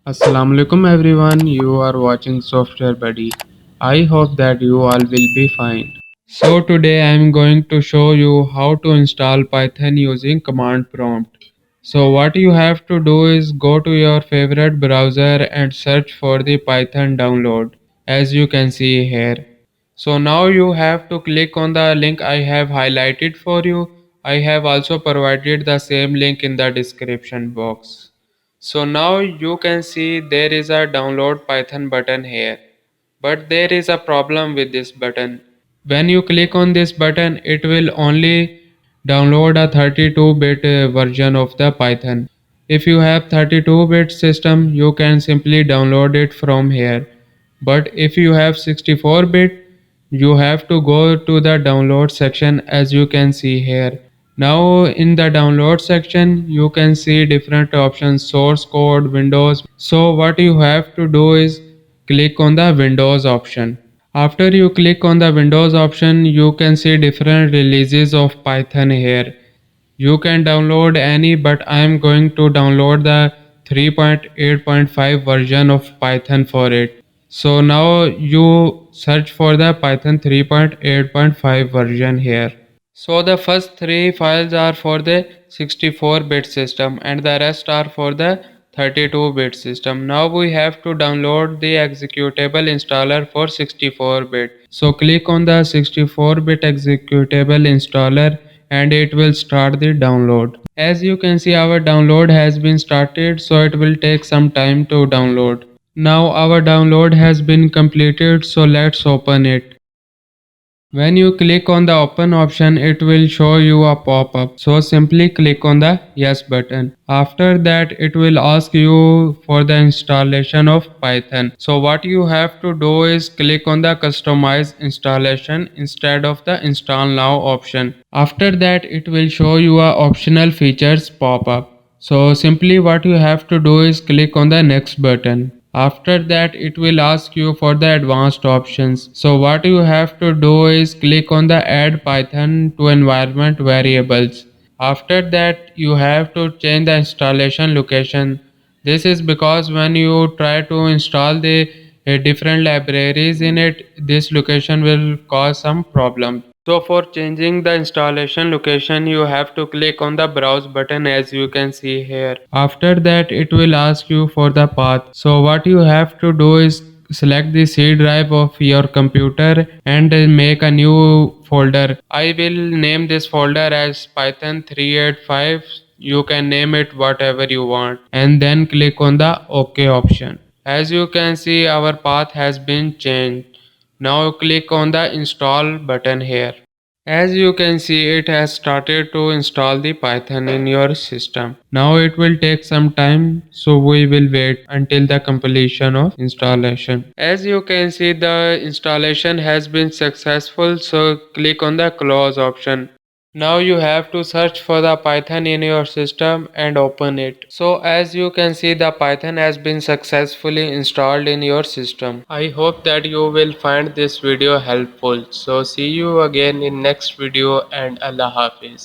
Assalamualaikum everyone, you are watching Software Buddy. I hope that you all will be fine. So today I am going to show you how to install Python using command prompt. So what you have to do is go to your favorite browser and search for the Python download as you can see here. So now you have to click on the link I have highlighted for you. I have also provided the same link in the description box. So now you can see there is a download Python button here. But there is a problem with this button. When you click on this button, it will only download a 32-bit version of the Python. If you have 32-bit system, you can simply download it from here. But if you have 64-bit, you have to go to the download section as you can see here. Now in the download section you can see different options, source code, Windows. So what you have to do is click on the Windows option. After you click on the Windows option, you can see different releases of Python here. You can download any, but I am going to download the 3.8.5 version of Python for it. So now you search for the Python 3.8.5 version here. So the first three files are for the 64-bit system and the rest are for the 32-bit system. Now we have to download the executable installer for 64-bit. So click on the 64-bit executable installer and it will start the download. As you can see, our download has been started, so it will take some time to download. Now our download has been completed, so let's open it. When you click on the open option, it will show you a pop-up. So simply click on the yes button. After that, it will ask you for the installation of Python. So what you have to do is click on the customize installation instead of the install now option. After that, it will show you a optional features pop-up. So simply what you have to do is click on the next button. After that, it will ask you for the advanced options. So what you have to do is click on the add Python to environment variables. After that, you have to change the installation location. This is because when you try to install the different libraries in it, this location will cause some problem. So for changing the installation location, you have to click on the browse button as you can see here. After that, it will ask you for the path. So what you have to do is select the C drive of your computer and make a new folder. I will name this folder as Python 385. You can name it whatever you want and then click on the OK option. As you can see, our path has been changed. Now click on the install button here. As you can see, it has started to install the Python in your system. Now it will take some time, so we will wait until the completion of installation. As you can see, the installation has been successful, so click on the close option. Now you have to search for the Python in your system and open it. So as you can see, the Python has been successfully installed in your system. I hope that you will find this video helpful. So see you again in next video and Allah Hafiz.